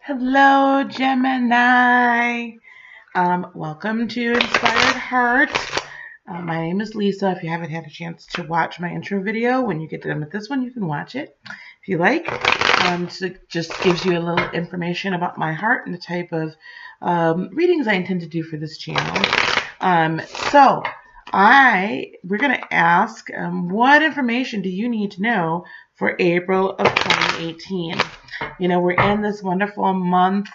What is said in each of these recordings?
Hello, Gemini. Welcome to Inspired Heart. My name is Lisa. If you haven't had a chance to watch my intro video, when you get done with this one, you can watch it if you like. So it just gives you a little information about my heart and the type of readings I intend to do for this channel. We're going to ask, what information do you need to know for April of 2018? You know, we're in this wonderful month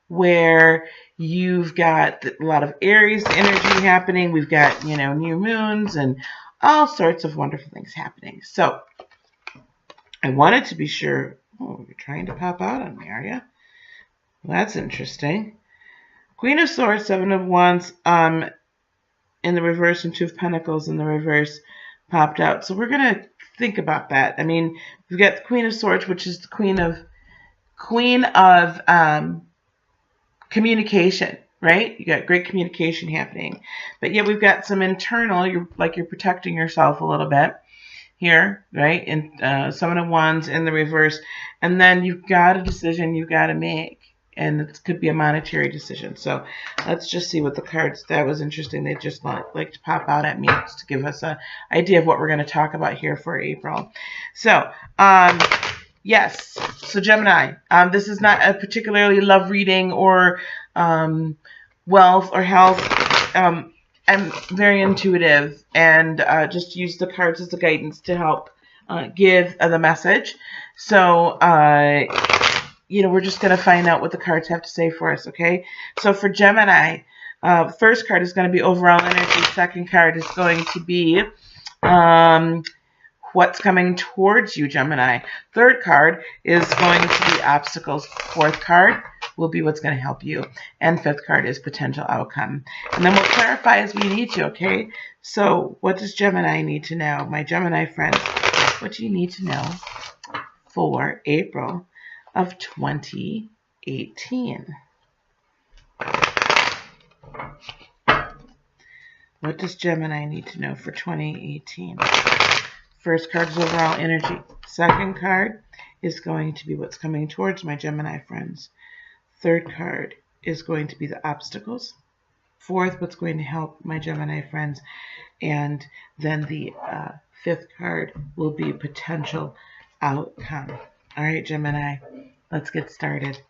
where you've got a lot of Aries energy happening. We've got, new moons and all sorts of wonderful things happening. So I wanted to be sure. Oh, you're trying to pop out on me, are you? Well, that's interesting. Queen of Swords, Seven of Wands in the reverse, and Two of Pentacles in the reverse popped out. So we're going to think about that. I mean, we've got the Queen of Swords, which is the Queen of communication, right? You got great communication happening. But yet we've got some internal, you're protecting yourself a little bit here, right? And Seven of Wands in the reverse. And then you've got a decision you've got to make. And it could be a monetary decision. So let's just see what the cards, that was interesting. They just like to pop out at me to give us an idea of what we're going to talk about here for April. So, yes. So Gemini, this is not a particularly love reading or wealth or health. I'm very intuitive and just use the cards as a guidance to help give the message. So, we're just going to find out what the cards have to say for us, okay? So for Gemini, first card is going to be overall energy. Second card is going to be what's coming towards you, Gemini. Third card is going to be obstacles. Fourth card will be what's going to help you. And fifth card is potential outcome. And then we'll clarify as we need to, okay? So what does Gemini need to know? My Gemini friends, what do you need to know for April of 2018? What does Gemini need to know for 2018? First card is overall energy. Second card is going to be what's coming towards my Gemini friends. Third card is going to be the obstacles. Fourth, what's going to help my Gemini friends. And then the fifth card will be potential outcome. All right, Gemini, let's get started.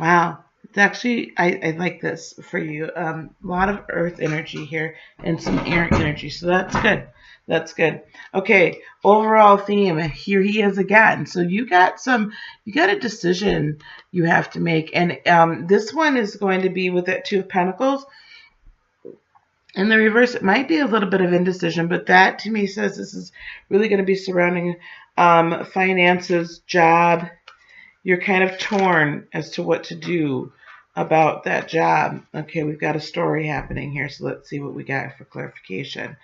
Wow, it's actually, I like this for you. A lot of earth energy here and some air energy, so that's good. That's good. Okay, overall theme, here he is again. So you got a decision you have to make. And this one is going to be with that Two of Pentacles. In the reverse, it might be a little bit of indecision, but that to me says this is really going to be surrounding finances, job. You're kind of torn as to what to do about that job. Okay, we've got a story happening here, so let's see what we got for clarification.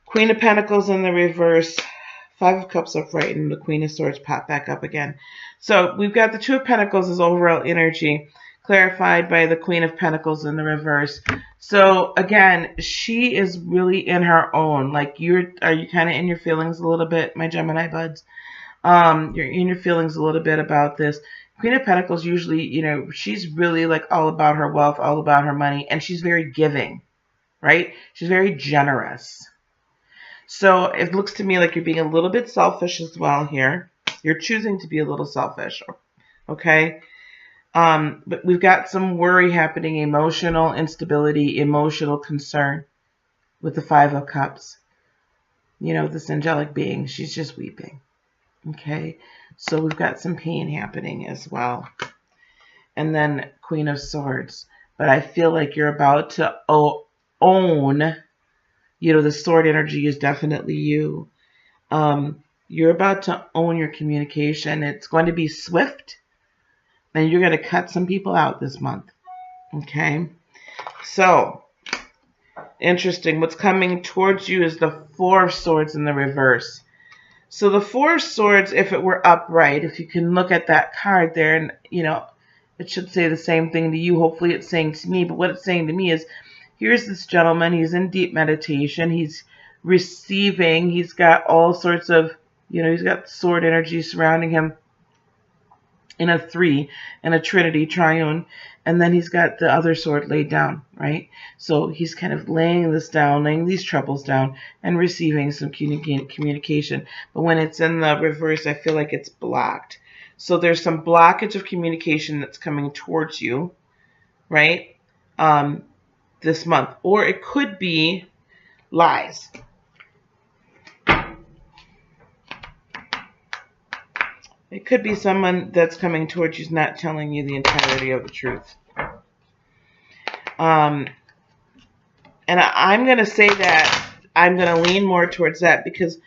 Queen of Pentacles in the reverse, Five of Cups upright, and the Queen of Swords pop back up again. So we've got the Two of Pentacles as overall energy, clarified by the Queen of Pentacles in the reverse. So again, she is really in her own. Like are you kind of in your feelings a little bit, my Gemini buds? You're in your feelings a little bit about this. Queen of Pentacles usually, she's really like all about her wealth, all about her money, and she's very giving, right? She's very generous. So it looks to me like you're being a little bit selfish as well here. You're choosing to be a little selfish, okay? But we've got some worry happening, emotional instability, emotional concern with the Five of Cups. This angelic being, she's just weeping, okay? So we've got some pain happening as well. And then Queen of Swords. But I feel like you're about to own, the sword energy is definitely you. You're about to own your communication. It's going to be swift. And you're going to cut some people out this month. Okay? So, interesting. What's coming towards you is the Four of Swords in the reverse. So the Four of Swords, if it were upright, if you can look at that card there, and, it should say the same thing to you. Hopefully it's saying to me, but what it's saying to me is, here's this gentleman. He's in deep meditation. He's receiving. He's got all sorts of, he's got sword energy surrounding him in a 3, in a trinity, triune, and then he's got the other sword laid down, right? So he's kind of laying this down, laying these troubles down, and receiving some communication. But when it's in the reverse, I feel like it's blocked. So there's some blockage of communication that's coming towards you, right, this month. Or it could be lies. It could be someone that's coming towards you is not telling you the entirety of the truth. And I'm going to say that I'm going to lean more towards that because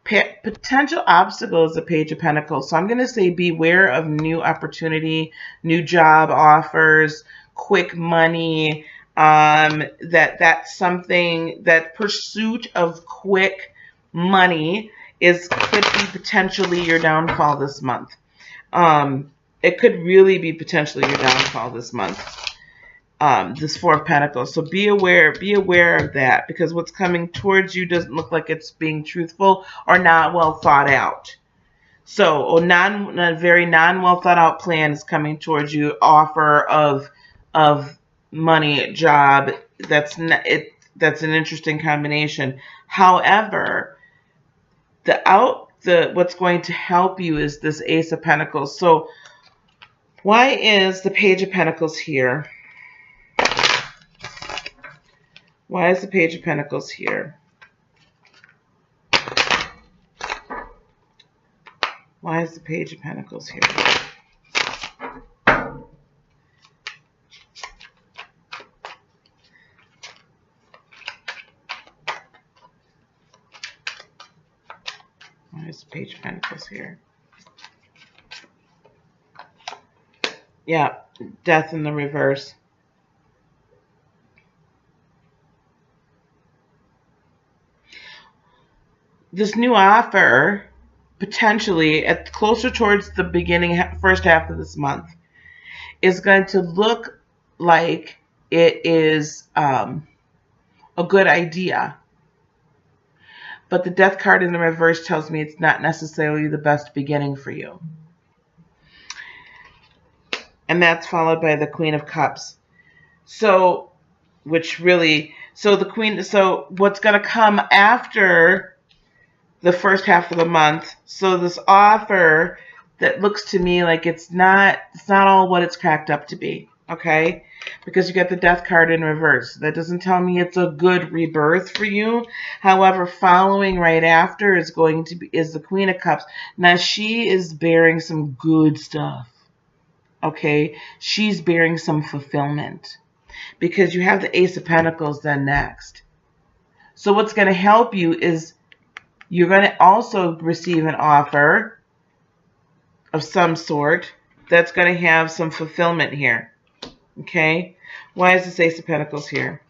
potential obstacle is the Page of Pentacles. So I'm going to say beware of new opportunity, new job offers, quick money. That's something, that pursuit of quick money could be potentially your downfall this month. It could really be potentially your downfall this month. This 4 of Pentacles. So be aware of that, because what's coming towards you doesn't look like it's being truthful or not well thought out. So a very non-well thought out plan is coming towards you. Offer of money, job. That's an interesting combination. However, what's going to help you is this Ace of Pentacles. So why is the Page of Pentacles here? Why is the Page of Pentacles here? Why is the Page of Pentacles here? Why is the Page of Pentacles here? Yeah, Death in the reverse. This new offer, potentially at closer towards the beginning, first half of this month, is going to look like it is a good idea. But the Death card in the reverse tells me it's not necessarily the best beginning for you. And that's followed by the Queen of Cups. So what's going to come after the first half of the month? So this offer that looks to me like it's not all what it's cracked up to be, okay? Because you got the Death card in reverse. That doesn't tell me it's a good rebirth for you. However, following right after is the Queen of Cups. Now she is bearing some good stuff. Okay, she's bearing some fulfillment, because you have the Ace of Pentacles then next. So what's going to help you is you're going to also receive an offer of some sort that's going to have some fulfillment here. Okay, why is this Ace of Pentacles here?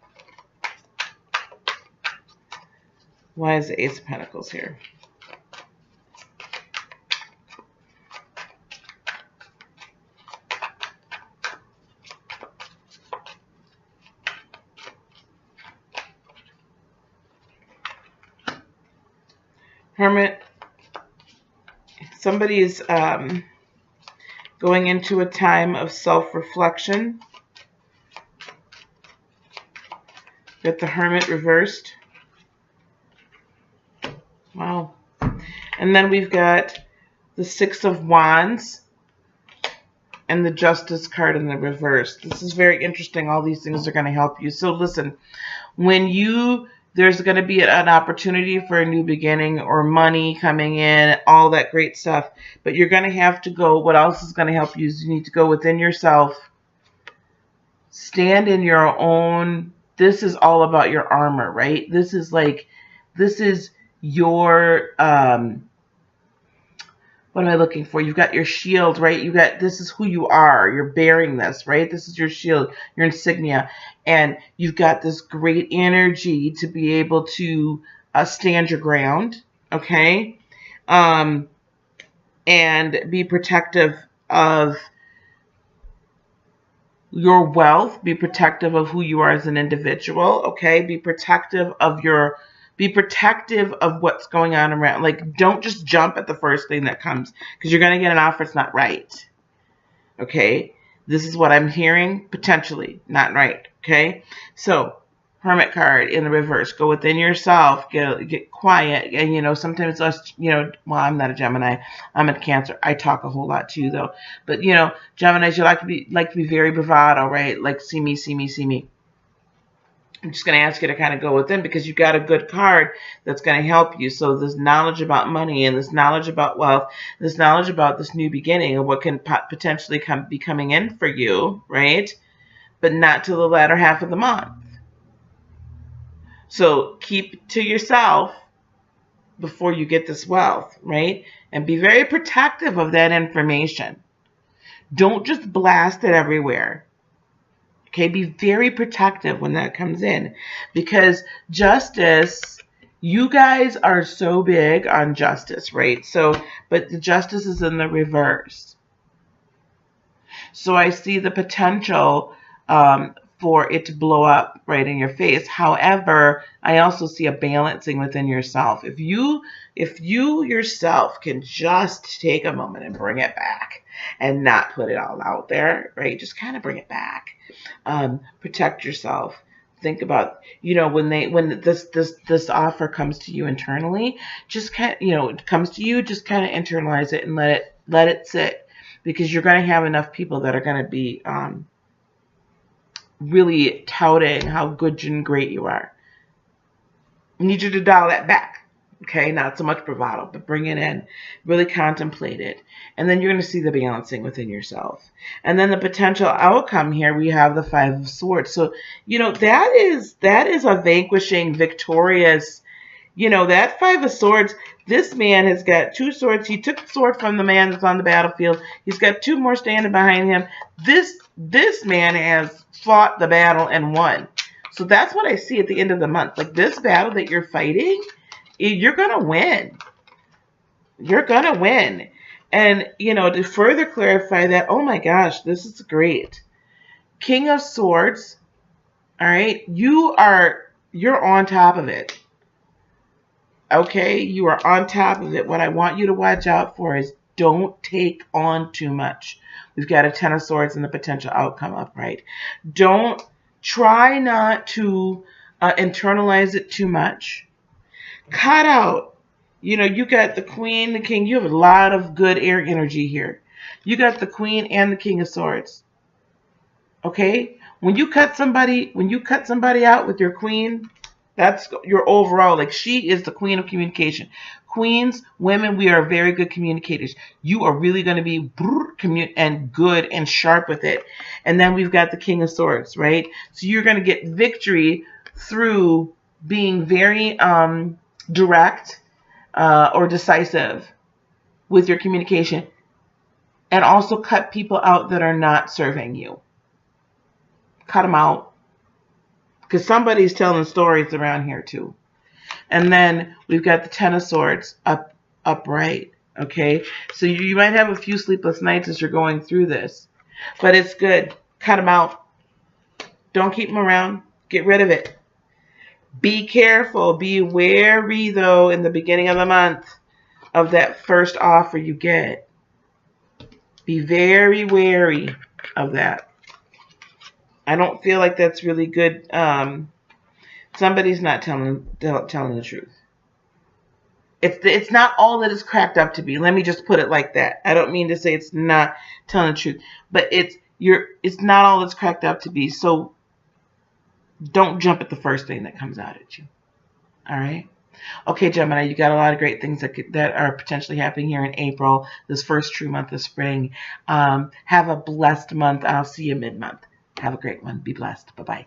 Why is the Ace of Pentacles here? Hermit, somebody is going into a time of self-reflection. Got the Hermit reversed. Wow. And then we've got the Six of Wands and the Justice card in the reverse. This is very interesting. All these things are going to help you. So listen, there's going to be an opportunity for a new beginning or money coming in, all that great stuff. But you're going to have to go. What else is going to help you is you need to go within yourself. Stand in your own. This is all about your armor, right? This is your, what am I looking for? You've got your shield, right? This is who you are. You're bearing this, right? This is your shield, your insignia. And you've got this great energy to be able to stand your ground, okay? And be protective of your wealth. Be protective of who you are as an individual. Okay. Be protective of what's going on around. Like, don't just jump at the first thing that comes, because you're going to get an offer that's not right. Okay. This is what I'm hearing. Potentially not right. Okay. So, Hermit card in the reverse. Go within yourself. Get quiet. And, sometimes us, well, I'm not a Gemini. I'm a Cancer. I talk a whole lot too, though. But, Geminis, you like to be very bravado, right? Like, see me, see me, see me. I'm just going to ask you to kind of go within, because you got a good card that's going to help you. So this knowledge about money, and this knowledge about wealth, this knowledge about this new beginning of what can potentially be coming in for you, right? But not till the latter half of the month. So keep to yourself before you get this wealth, right? And be very protective of that information. Don't just blast it everywhere. Okay, be very protective when that comes in, because justice, you guys are so big on justice, right? So, but the justice is in the reverse. So I see the potential for it to blow up right in your face. However, I also see a balancing within yourself. If you yourself can just take a moment and bring it back and not put it all out there, right? Just kind of bring it back. Protect yourself. Think about, when this offer comes to you internally, just kind of, it comes to you, just kind of internalize it and let it sit, because you're going to have enough people that are going to be really touting how good and great you are. I need you to dial that back. Okay, not so much bravado, but bring it in. Really contemplate it. And then you're going to see the balancing within yourself. And then the potential outcome here, we have the Five of Swords. So, that is a vanquishing, victorious, that Five of Swords, this man has got 2 swords. He took the sword from the man that's on the battlefield. He's got 2 more standing behind him. This man has fought the battle and won. So that's what I see at the end of the month. Like, this battle that you're fighting, you're going to win. You're going to win. And, to further clarify that, oh my gosh, this is great. King of Swords, all right, you're on top of it. Okay, you are on top of it. What I want you to watch out for is don't take on too much. We've got a Ten of Swords and the potential outcome upright. Try not to internalize it too much. Cut out. You got the Queen, the King. You have a lot of good air energy here. You got the Queen and the King of Swords. Okay? When you cut somebody out with your Queen, that's your overall, like, she is the queen of communication. Queens, women, we are very good communicators. You are really going to be and good and sharp with it. And then we've got the King of Swords, right? So you're going to get victory through being very direct or decisive with your communication, and also cut people out that are not serving you. Cut them out. Because somebody's telling stories around here too. And then we've got the Ten of Swords upright. Okay. So you might have a few sleepless nights as you're going through this. But it's good. Cut them out. Don't keep them around. Get rid of it. Be careful. Be wary, though, in the beginning of the month of that first offer you get. Be very wary of that. I don't feel like that's really good. Somebody's not telling the truth. It's not all that it's cracked up to be. Let me just put it like that. I don't mean to say it's not telling the truth, but it's not all it's cracked up to be. So don't jump at the first thing that comes out at you. All right. Okay, Gemini, you got a lot of great things that are potentially happening here in April, this first true month of spring. Have a blessed month. I'll see you mid-month. Have a great one. Be blessed. Bye-bye.